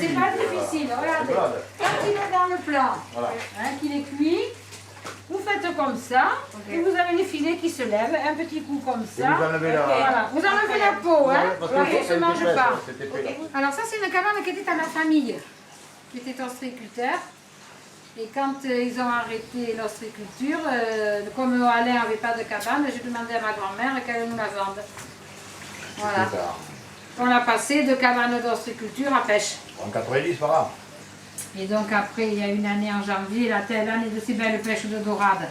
c'est pas difficile, regardez. Quand il est dans le plat, qu'il est cuit, vous faites comme ça, et vous avez les filets qui se lèvent, un petit coup comme ça. Vous enlevez la... Voilà. Vous enlevez la peau, parce que ça ne se mange pas. Okay. Alors ça, c'est une cabane qui était à ma famille, qui était ostréiculteur. Et quand ils ont arrêté l'ostréiculture, comme Alain n'avait pas de cabane, j'ai demandé à ma grand-mère qu'elle nous la vende. Voilà. On a passé de cabane d'ostréiculture à pêche. En 90 par an. Et donc après, il y a une année en janvier, l'année de ces belles pêches de dorade.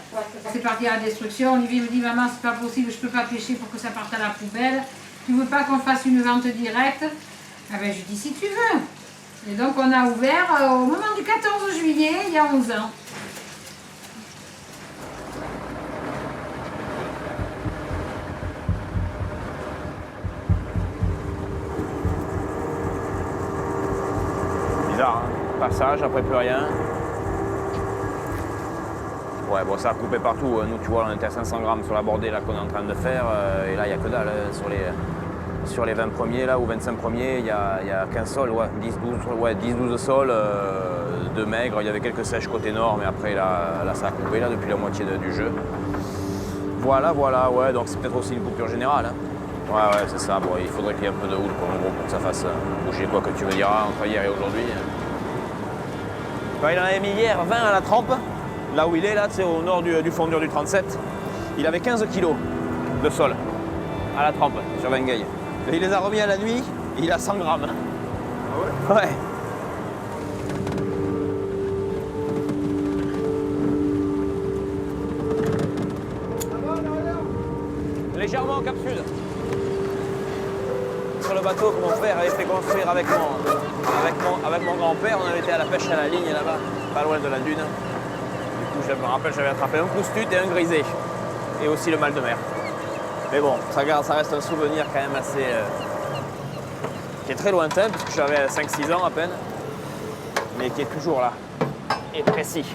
C'est parti à la destruction. Olivier me dit, maman, c'est pas possible, je peux pas pêcher pour que ça parte à la poubelle. Tu veux pas qu'on fasse une vente directe? Ah ben, je dis, si tu veux. Et donc on a ouvert au moment du 14 juillet, il y a 11 ans. Bizarre, hein? Passage, après plus rien. Ouais, bon, ça a coupé partout. Nous, tu vois, on était à 500 grammes sur la bordée là qu'on est en train de faire. Et là, il n'y a que dalle. Sur les 20 premiers là, ou 25 premiers, il n'y a qu'un sol, 10-12 sols de maigre. Il y avait quelques sèches côté nord, mais après, là ça a coupé là, depuis la moitié du jeu. Voilà, ouais, donc c'est peut-être aussi une coupure générale. Hein. Ouais, c'est ça. Bon, il faudrait qu'il y ait un peu de houle pour que ça fasse bouger, quoi que tu me diras, entre hier et aujourd'hui. Il en avait mis hier 20 à la trempe, là où il est, là, au nord du fondure du 37. Il avait 15 kilos de sol à la trempe sur Vengueil. Et il les a remis à la nuit, et il a 100 grammes. Ah ouais? Ouais. Légèrement en cap sud. Sur le bateau que mon frère avait fait construire avec mon grand-père, on avait été à la pêche à la ligne là-bas, pas loin de la dune. Du coup, je me rappelle, j'avais attrapé un croustute et un grisé. Et aussi le mal de mer. Mais bon, ça reste un souvenir quand même assez... qui est très lointain, puisque j'avais 5-6 ans à peine. Mais qui est toujours là. Et précis.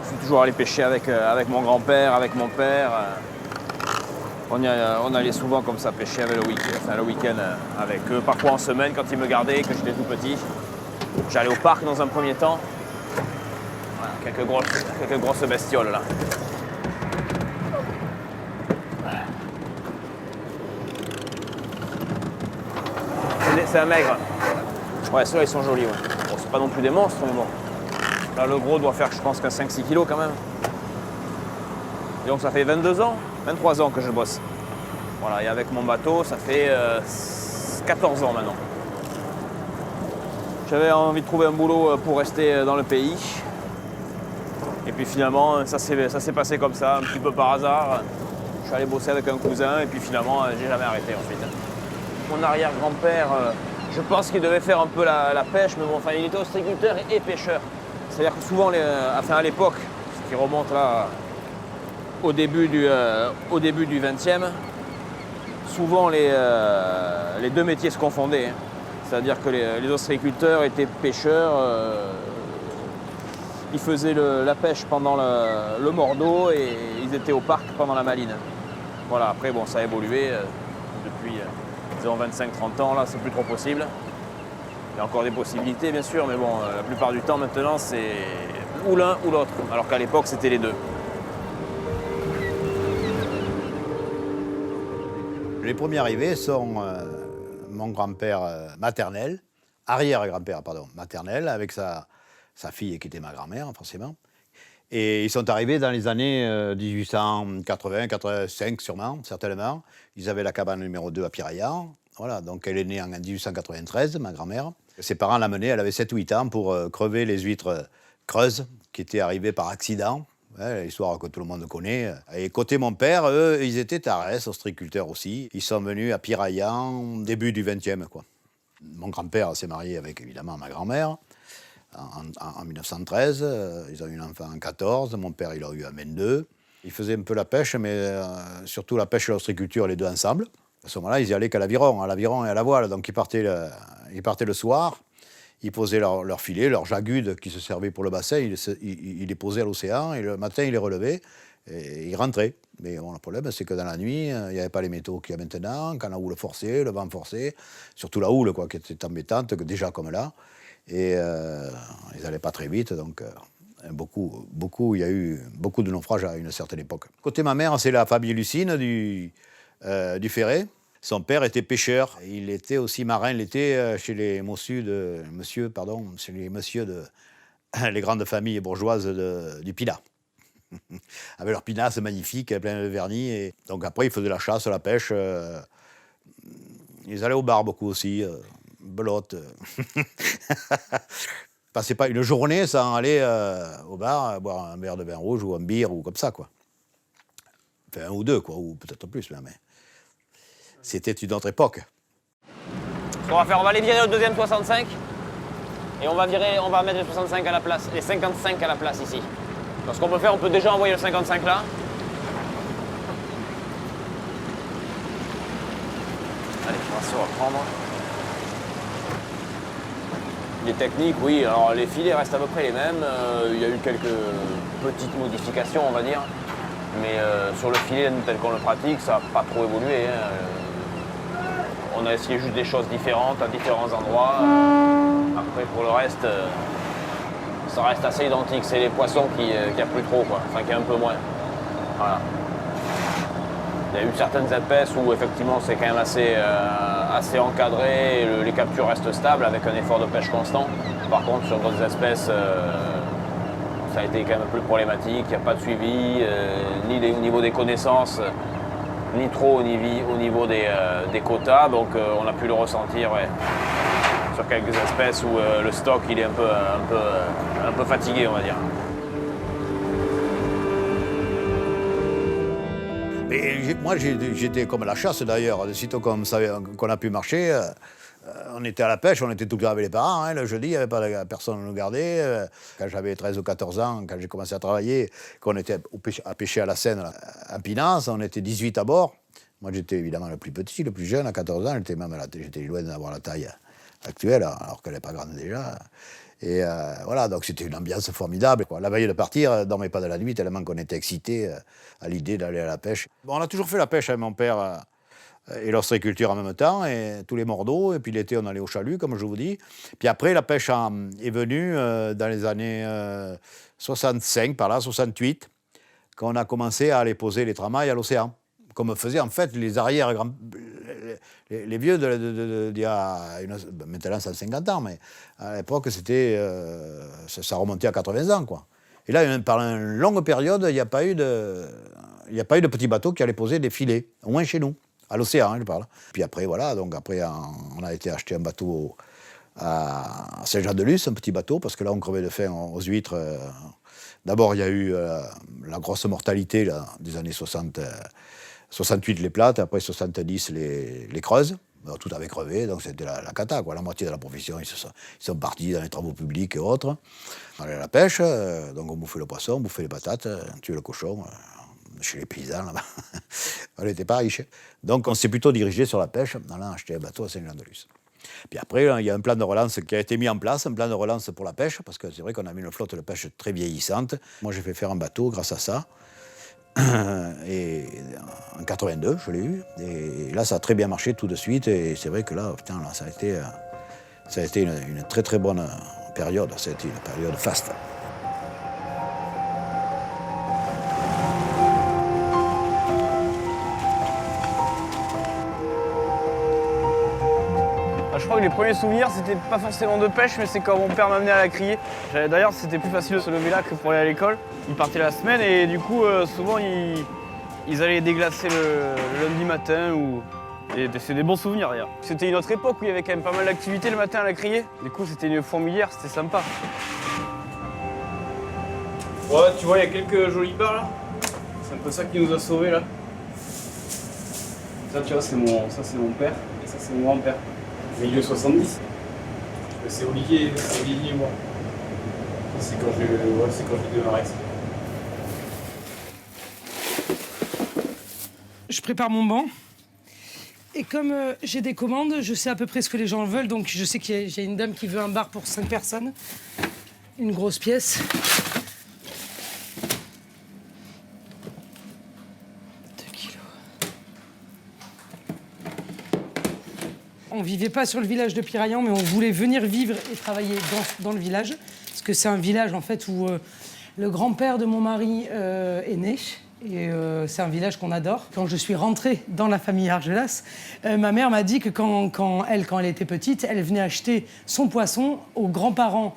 Je suis toujours allé pêcher avec mon grand-père, avec mon père. On allait souvent comme ça pêcher avec le week-end avec eux, parfois en semaine quand ils me gardaient, quand j'étais tout petit. J'allais au parc dans un premier temps. Voilà, quelques grosses bestioles là. C'est un maigre. Ouais, ceux-là ils sont jolis. Ouais. Bon, c'est pas non plus des monstres, mais bon. Là le gros doit faire je pense qu'un 5-6 kilos quand même. Et donc ça fait 22 ans, 23 ans que je bosse. Voilà, et avec mon bateau, ça fait 14 ans maintenant. J'avais envie de trouver un boulot pour rester dans le pays. Et puis finalement, ça s'est passé comme ça, un petit peu par hasard. Je suis allé bosser avec un cousin et puis finalement, j'ai jamais arrêté ensuite. Mon arrière-grand-père, je pense qu'il devait faire un peu la pêche, mais bon, enfin, il était ostréiculteur et pêcheur. C'est-à-dire que souvent, à l'époque, ce qui remonte là au début du 20e, souvent les deux métiers se confondaient. Hein. C'est-à-dire que les ostréiculteurs étaient pêcheurs, ils faisaient la pêche pendant le mordeau et ils étaient au parc pendant la maline. Voilà, après bon, ça a évolué depuis disons 25-30 ans, là c'est plus trop possible. Il y a encore des possibilités bien sûr, mais bon, la plupart du temps maintenant c'est ou l'un ou l'autre, alors qu'à l'époque c'était les deux. Les premiers arrivés sont mon grand-père maternel, arrière-grand-père, pardon, maternel, avec sa fille qui était ma grand-mère, forcément. Et ils sont arrivés dans les années 1880, 85 sûrement, certainement. Ils avaient la cabane numéro 2 à Piraillant. Voilà, donc elle est née en 1893, ma grand-mère. Ses parents l'amenaient, elle avait 7-8 ans, pour crever les huîtres creuses qui étaient arrivées par accident. Ouais, l'histoire que tout le monde connaît. Et côté mon père, eux, ils étaient tarès, ostréiculteurs aussi. Ils sont venus à Piraillant début du 20e, quoi. Mon grand-père s'est marié avec, évidemment, ma grand-mère en 1913. Ils ont eu un enfant en 14. Mon père, il a eu en 22. Ils faisaient un peu la pêche, mais surtout la pêche et l'ostréiculture, les deux ensemble. À ce moment-là, ils y allaient qu'à l'aviron et à la voile. Donc, ils partaient le soir. Ils posaient leur filet, leur jagude qui se servait pour le bassin, ils les posaient à l'océan et le matin, ils les relevaient et ils rentraient. Mais bon, le problème, c'est que dans la nuit, il n'y avait pas les métaux qu'il y a maintenant, quand la houle forçait, le vent forçait, surtout la houle, quoi, qui était embêtante, déjà comme là. Et ils n'allaient pas très vite, donc il y a eu beaucoup de naufrages à une certaine époque. Côté ma mère, c'est la famille Lucine du Ferret. Son père était pêcheur. Il était aussi marin. Il était chez les messieurs de les grandes familles bourgeoises du Pilat. Avec leurs pinasses magnifiques, plein de vernis. Et donc après, ils faisaient la chasse, la pêche. Ils allaient au bar beaucoup aussi. Belote. Passaient pas une journée sans aller au bar, boire un verre de vin rouge ou un bière ou comme ça, quoi. Enfin, un ou deux, quoi, ou peut-être plus, mais c'était une autre époque. Ce qu'on va faire, on va aller virer le deuxième 65 et on va mettre les 65 à la place, les 55 à la place ici. Donc ce qu'on peut faire, on peut déjà envoyer le 55 là. Allez, on va se reprendre. Les techniques, oui, alors les filets restent à peu près les mêmes. Il y a eu quelques petites modifications, on va dire. Mais sur le filet tel qu'on le pratique, ça n'a pas trop évolué. On a essayé juste des choses différentes à différents endroits. Après, pour le reste, ça reste assez identique. C'est les poissons qu'il n'y a plus trop, quoi. Enfin, qu'il y a un peu moins. Voilà. Il y a eu certaines espèces où, effectivement, c'est quand même assez encadré. Et les captures restent stables avec un effort de pêche constant. Par contre, sur d'autres espèces, ça a été quand même plus problématique. Il n'y a pas de suivi, ni au niveau des connaissances, ni trop au niveau des quotas, donc on a pu le ressentir sur quelques espèces où le stock il est un peu fatigué, on va dire. Mais moi j'étais comme à la chasse d'ailleurs, sitôt qu'on a pu marcher, on était à la pêche, on était tout le temps avec les parents, hein, le jeudi, il n'y avait pas personne à nous garder. Quand j'avais 13 ou 14 ans, quand j'ai commencé à travailler, qu'on était à pêcher à la Seine, à Pinance, on était 18 à bord. Moi j'étais évidemment le plus petit, le plus jeune, à 14 ans, j'étais loin d'avoir la taille actuelle, alors qu'elle n'est pas grande déjà. Et voilà, donc c'était une ambiance formidable, quoi. La veille de partir, on ne dormait pas de la nuit, tellement qu'on était excités à l'idée d'aller à la pêche. Bon, on a toujours fait la pêche avec mon père et l'ostréiculture en même temps, et tous les mordeaux, et puis l'été on allait au chalut, comme je vous dis. Puis après, la pêche est venue dans les années 65, par là, 68, quand on a commencé à aller poser les tramailles à l'océan, comme faisaient en fait les vieux d'il y a maintenant 150 ans, mais à l'époque c'était ça remontait à 80 ans, quoi. Et là, pendant une longue période, il n'y a pas eu de petits bateaux qui allaient poser des filets, au moins chez nous, à l'océan, je parle. Puis après, voilà, donc après on a été acheter un bateau à Saint-Jean-de-Luz, un petit bateau, parce que là on crevait de faim aux huîtres. D'abord, il y a eu la grosse mortalité là, des années 60. 68 les plates, après 70 les creuses. Alors, tout avait crevé, donc c'était la cata, quoi. La moitié de la profession, ils sont partis dans les travaux publics et autres. On allait à la pêche, donc on bouffait le poisson, on bouffait les patates, on tuait le cochon, chez les paysans là-bas. On n'était pas riches. Donc on s'est plutôt dirigé sur la pêche, en allant acheter un bateau à Saint-Jean-de-Luz. Puis après, il y a un plan de relance qui a été mis en place, un plan de relance pour la pêche, parce que c'est vrai qu'on a mis une flotte de pêche très vieillissante. Moi, j'ai fait faire un bateau grâce à ça. Et en 82, je l'ai eu. Et là, ça a très bien marché tout de suite. Et c'est vrai que là, putain, là, ça a été une très très bonne période. Ça a été une période faste. Je crois que les premiers souvenirs, c'était pas forcément de pêche, mais c'est quand mon père m'amenait à la criée. D'ailleurs, c'était plus facile de se lever là que pour aller à l'école. Ils partaient la semaine et du coup, souvent, ils allaient déglacer le lundi matin. Et c'est des bons souvenirs d'ailleurs. C'était une autre époque où il y avait quand même pas mal d'activités le matin à la criée. Du coup, c'était une fourmilière, c'était sympa. Ouais, tu vois, il y a quelques jolis bars là. C'est un peu ça qui nous a sauvés là. Ça, tu vois, c'est mon père et ça, c'est mon grand-père. Milieu 70. C'est Olivier et moi. C'est quand j'ai démarré. Je prépare mon banc. Et comme j'ai des commandes, je sais à peu près ce que les gens veulent. Donc je sais qu'il y a une dame qui veut un bar pour 5 personnes. Une grosse pièce. 2 kilos. On vivait pas sur le village de Piraillan, mais on voulait venir vivre et travailler dans le village. Parce que c'est un village en fait où le grand-père de mon mari est né. Et c'est un village qu'on adore. Quand je suis rentrée dans la famille Argelas, ma mère m'a dit que quand elle était petite, elle venait acheter son poisson aux grands-parents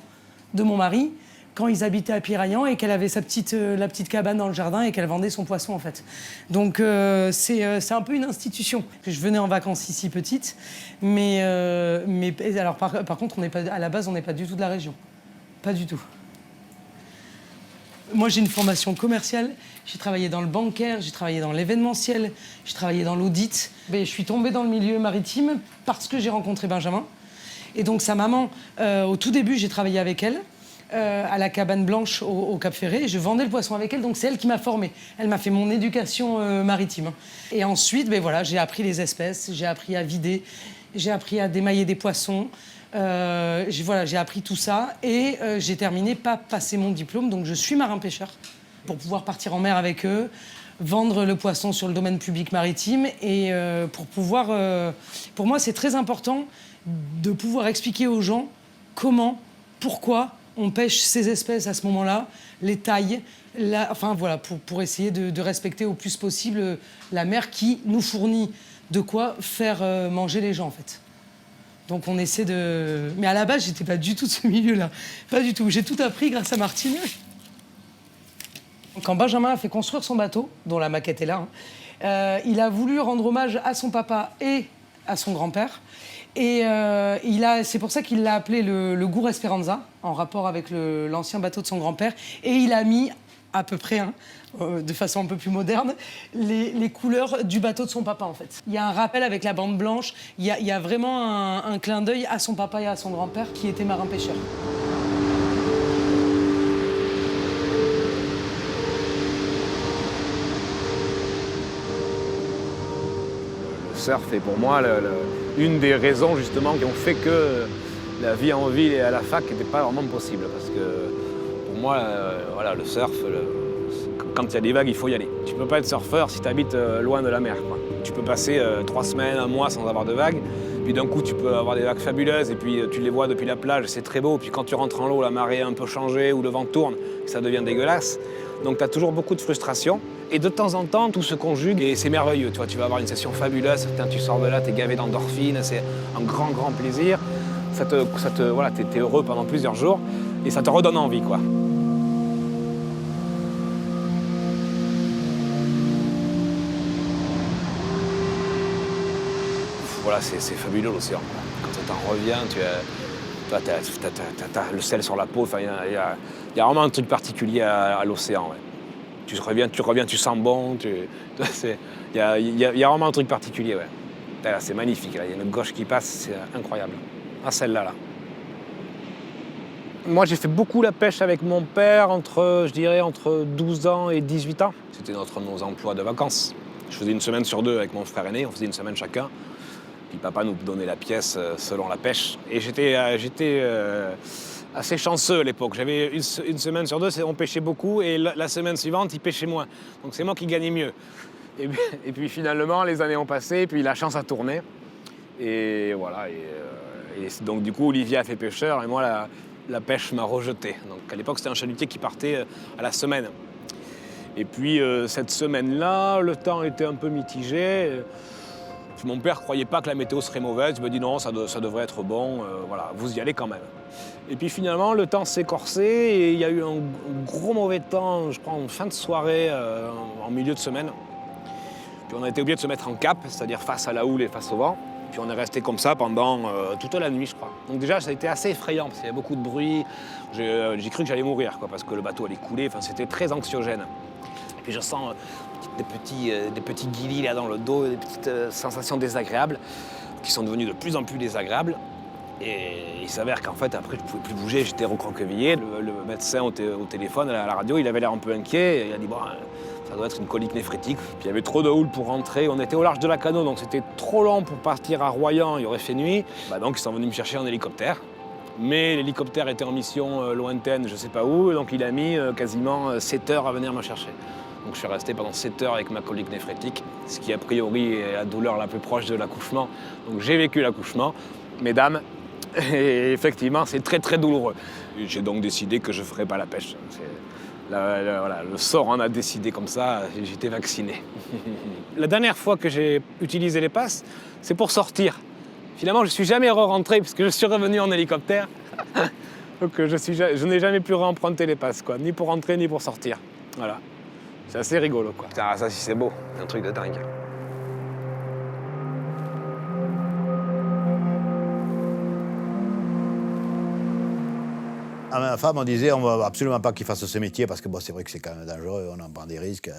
de mon mari quand ils habitaient à Piraillan et qu'elle avait la petite cabane dans le jardin et qu'elle vendait son poisson en fait. Donc c'est un peu une institution. Je venais en vacances ici petite, mais alors par contre à la base on n'est pas du tout de la région, pas du tout. Moi, j'ai une formation commerciale. J'ai travaillé dans le bancaire, j'ai travaillé dans l'événementiel, j'ai travaillé dans l'audit. Je suis tombée dans le milieu maritime parce que j'ai rencontré Benjamin. Et donc, sa maman, au tout début, j'ai travaillé avec elle à la cabane blanche au Cap Ferré. Je vendais le poisson avec elle, donc c'est elle qui m'a formée. Elle m'a fait mon éducation maritime. Et ensuite, voilà, j'ai appris les espèces, j'ai appris à vider, j'ai appris à démailler des poissons. J'ai appris tout ça et j'ai terminé par passer mon diplôme. Donc je suis marin-pêcheur pour pouvoir partir en mer avec eux, vendre le poisson sur le domaine public maritime et pour moi c'est très important de pouvoir expliquer aux gens comment, pourquoi on pêche ces espèces à ce moment-là, les tailles, pour essayer de respecter au plus possible la mer qui nous fournit de quoi faire manger les gens en fait. Donc on essaie de... Mais à la base, j'étais pas du tout de ce milieu-là. Pas du tout. J'ai tout appris grâce à Martine. Quand Benjamin a fait construire son bateau, dont la maquette est là, il a voulu rendre hommage à son papa et à son grand-père. Et c'est pour ça qu'il l'a appelé le Gour Esperanza, en rapport avec l'ancien bateau de son grand-père. Et il a mis à peu près, de façon un peu plus moderne, les couleurs du bateau de son papa, en fait. Il y a un rappel avec la bande blanche, il y a vraiment un clin d'œil à son papa et à son grand-père qui étaient marins-pêcheurs. Le surf est pour moi une des raisons, justement, qui ont fait que la vie en ville et à la fac n'était pas vraiment possible. Parce que, pour moi, le surf... Quand il y a des vagues, il faut y aller. Tu peux pas être surfeur si tu habites loin de la mer, quoi. Tu peux passer 3 semaines, 1 mois sans avoir de vagues. Puis d'un coup, tu peux avoir des vagues fabuleuses et puis tu les vois depuis la plage, c'est très beau. Puis quand tu rentres en l'eau, la marée a un peu changé ou le vent tourne, ça devient dégueulasse. Donc tu as toujours beaucoup de frustration. Et de temps en temps, tout se conjugue et c'est merveilleux. Tu vas avoir une session fabuleuse, tu sors de là, tu es gavé d'endorphines, c'est un grand, grand plaisir. T'es heureux pendant plusieurs jours et ça te redonne envie, quoi. Voilà, c'est fabuleux l'océan. Quand tu en reviens, tu as le sel sur la peau. Il y a vraiment un truc particulier à l'océan. Ouais. Tu reviens, tu sens bon. Il y a vraiment un truc particulier. Ouais. Là, c'est magnifique. Il y a une gauche qui passe, c'est incroyable. Ah, celle-là. Là. Moi, j'ai fait beaucoup la pêche avec mon père entre 12 ans et 18 ans. C'était nos emplois de vacances. Je faisais une semaine sur 2 avec mon frère aîné. On faisait une semaine chacun. Puis papa nous donnait la pièce selon la pêche. Et j'étais assez chanceux à l'époque. J'avais une semaine sur 2, on pêchait beaucoup, et la semaine suivante, il pêchait moins. Donc c'est moi qui gagnais mieux. Et puis finalement, les années ont passé, et puis la chance a tourné. Et voilà. Et donc du coup, Olivier a fait pêcheur, et moi, la pêche m'a rejeté. Donc à l'époque, c'était un chalutier qui partait à la semaine. Et puis cette semaine-là, le temps était un peu mitigé. Mon père ne croyait pas que la météo serait mauvaise. Il m'a dit non, ça devrait être bon, voilà, vous y allez quand même. Et puis finalement, le temps s'est corsé et il y a eu un gros mauvais temps, je crois, en fin de soirée, en milieu de semaine. Puis on a été obligé de se mettre en cap, c'est-à-dire face à la houle et face au vent. Puis on est resté comme ça pendant toute la nuit, je crois. Donc déjà, ça a été assez effrayant, parce qu'il y avait beaucoup de bruit. J'ai cru que j'allais mourir, quoi, parce que le bateau allait couler. Enfin, c'était très anxiogène. Et puis je sens des petits guilis là dans le dos, des petites sensations désagréables, qui sont devenues de plus en plus désagréables. Et il s'avère qu'en fait, après, je ne pouvais plus bouger, j'étais recroquevillé. Le médecin au téléphone, à la radio, il avait l'air un peu inquiet. Il a dit, bon, ça doit être une colique néphrétique. Puis il y avait trop de houle pour rentrer. On était au large de la Cano, donc c'était trop long pour partir à Royan, il aurait fait nuit. Donc ils sont venus me chercher en hélicoptère. Mais l'hélicoptère était en mission lointaine, je ne sais pas où, donc il a mis quasiment 7 heures à venir me chercher. Donc je suis resté pendant 7 heures avec ma colique néphrétique, ce qui a priori est la douleur la plus proche de l'accouchement. Donc j'ai vécu l'accouchement, mesdames, et effectivement c'est très très douloureux. J'ai donc décidé que je ne ferais pas la pêche. Voilà, le sort en a décidé comme ça, j'étais vacciné. La dernière fois que j'ai utilisé les passes, c'est pour sortir. Finalement, je ne suis jamais rentré puisque je suis revenu en hélicoptère. Donc je n'ai jamais pu réemprunter les passes, quoi, ni pour rentrer ni pour sortir. Voilà. C'est assez rigolo, quoi. Putain, ça, si c'est beau, un truc de dingue. À ma femme, on disait on ne va absolument pas qu'il fasse ce métier parce que bon, c'est vrai que c'est quand même dangereux, on en prend des risques.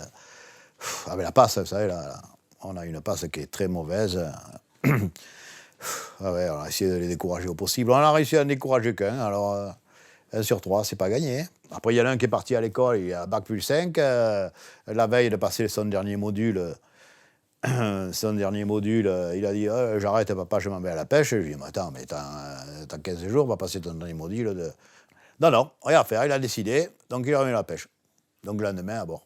Avec la passe, vous savez, là, on a une passe qui est très mauvaise. Ah ouais, on a essayé de les décourager au possible. On a réussi à en décourager qu'un, alors 1 sur 3, c'est pas gagné. Après, il y en a un qui est parti à l'école, il a bac plus 5. La veille de passer son dernier module, il a dit j'arrête papa, je m'en vais à la pêche. Je lui ai dit attends, mais t'as 15 jours, on va passer ton dernier module. Non, rien à faire, il a décidé, donc il est revenu à la pêche. Donc le lendemain, à bord.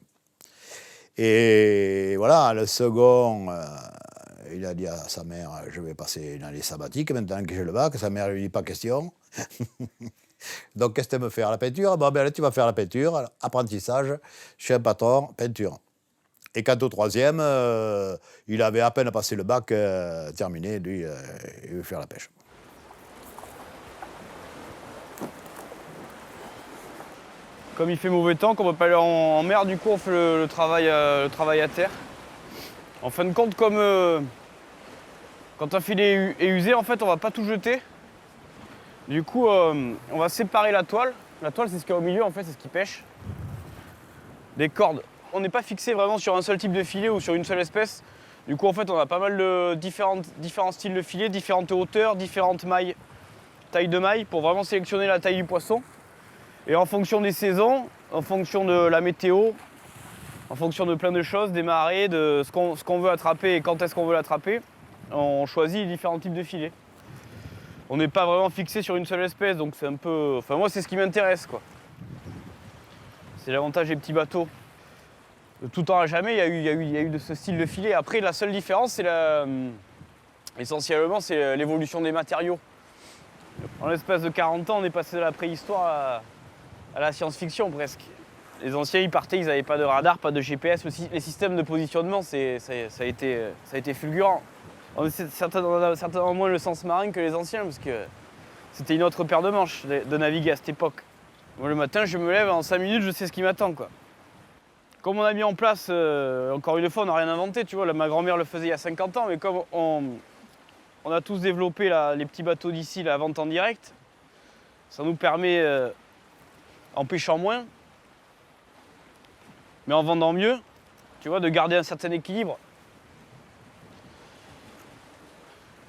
Et voilà, le second, il a dit à sa mère, je vais passer une année sabbatique maintenant que j'ai le bac. Sa mère lui dit, pas question. Donc qu'est-ce que tu veux faire, la peinture? Bon, ben là, tu vas faire la peinture, apprentissage, chez un patron, peinture. Et quant au troisième, il avait à peine passé le bac terminé, lui, il veut faire la pêche. Comme il fait mauvais temps, qu'on ne peut pas aller en mer, du coup on fait le travail à terre. En fin de compte, comme quand un filet est usé, en fait on va pas tout jeter. Du coup on va séparer la toile. La toile c'est ce qu'il y a au milieu, en fait c'est ce qui pêche. Des cordes. On n'est pas fixé vraiment sur un seul type de filet ou sur une seule espèce. Du coup en fait on a pas mal de différents styles de filets, différentes hauteurs, différentes mailles, tailles de mailles pour vraiment sélectionner la taille du poisson. Et en fonction des saisons, en fonction de la météo, en fonction de plein de choses, des marées, de ce qu'on veut attraper et quand est-ce qu'on veut l'attraper, on choisit les différents types de filets. On n'est pas vraiment fixé sur une seule espèce, donc c'est un peu... Enfin moi c'est ce qui m'intéresse, quoi. C'est l'avantage des petits bateaux. De tout temps à jamais, il y a eu de ce style de filet. Après la seule différence, c'est essentiellement c'est l'évolution des matériaux. En l'espace de 40 ans, on est passé de la préhistoire à la science-fiction presque. Les anciens, ils partaient, ils n'avaient pas de radar, pas de GPS. Les systèmes de positionnement, ça a été fulgurant. On a certainement moins le sens marin que les anciens, parce que c'était une autre paire de manches de naviguer à cette époque. Moi, le matin, je me lève, en 5 minutes, je sais ce qui m'attend, quoi. Comme on a mis en place, encore une fois, on n'a rien inventé, tu vois. Ma grand-mère le faisait il y a 50 ans, mais comme on a tous développé les petits bateaux d'ici, la vente en direct, ça nous permet, en pêchant moins, mais en vendant mieux, tu vois, de garder un certain équilibre.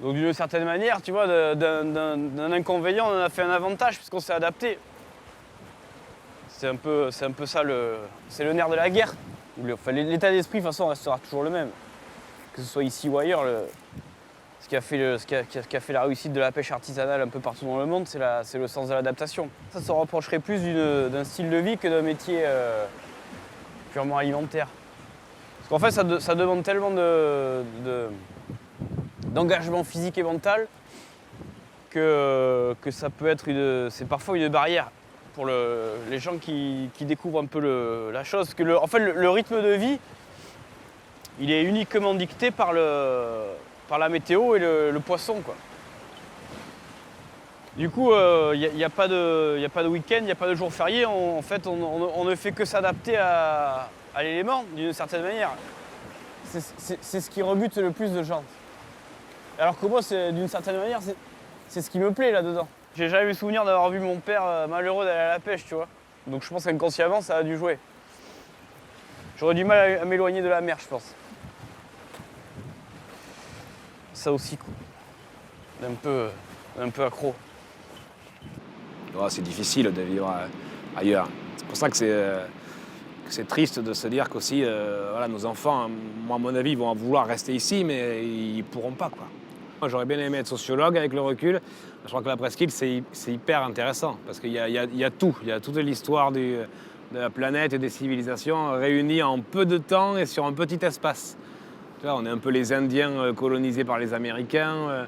Donc d'une certaine manière, tu vois, d'un inconvénient, on en a fait un avantage puisqu'on s'est adapté. C'est un peu ça, c'est le nerf de la guerre. L'état d'esprit, de toute façon, restera toujours le même. Que ce soit ici ou ailleurs, ce qui a fait la réussite de la pêche artisanale un peu partout dans le monde, c'est le sens de l'adaptation. Ça se rapprocherait plus d'un style de vie que d'un métier purement alimentaire. Parce qu'en fait, ça demande tellement d'engagement physique et mental que ça peut être c'est parfois une barrière pour les gens qui découvrent un peu la chose. Parce que en fait, le rythme de vie, il est uniquement dicté par la météo et le poisson, quoi. Du coup, il n'y a pas de week-end, il n'y a pas de jour férié. En fait, on ne fait que s'adapter à l'élément, d'une certaine manière. C'est ce qui rebute le plus de gens. Alors que moi, d'une certaine manière, c'est ce qui me plaît là-dedans. J'ai jamais eu souvenir d'avoir vu mon père malheureux d'aller à la pêche, tu vois. Donc je pense qu'inconsciemment, ça a dû jouer. J'aurais du mal à m'éloigner de la mer, je pense. Ça aussi, quoi. Un peu un peu accro. Ouais, c'est difficile de vivre ailleurs. C'est pour ça que c'est triste de se dire qu'aussi, voilà, nos enfants, moi, à mon avis, vont vouloir rester ici, mais ils ne pourront pas, quoi. Moi, j'aurais bien aimé être sociologue avec le recul. Je crois que la presqu'île, c'est hyper intéressant parce qu'il y a tout. Il y a toute l'histoire de la planète et des civilisations réunies en peu de temps et sur un petit espace. Tu vois, on est un peu les Indiens colonisés par les Américains,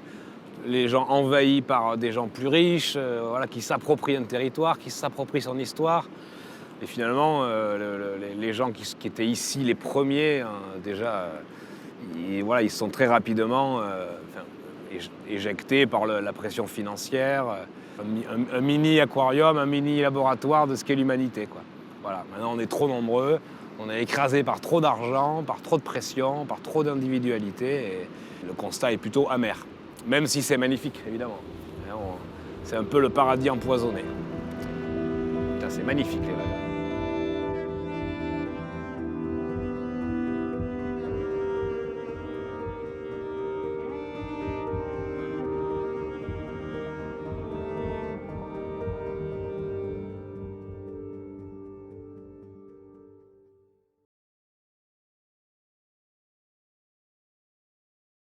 les gens envahis par des gens plus riches, voilà, qui s'approprient un territoire, qui s'approprient son histoire. Et finalement, les gens qui étaient ici les premiers, hein, déjà, voilà, ils sont très rapidement éjectés par la pression financière, un mini aquarium, un mini laboratoire de ce qu'est l'humanité, quoi. Voilà, maintenant on est trop nombreux, on est écrasé par trop d'argent, par trop de pression, par trop d'individualité, et le constat est plutôt amer. Même si c'est magnifique, évidemment. C'est un peu le paradis empoisonné. C'est magnifique, les vagues.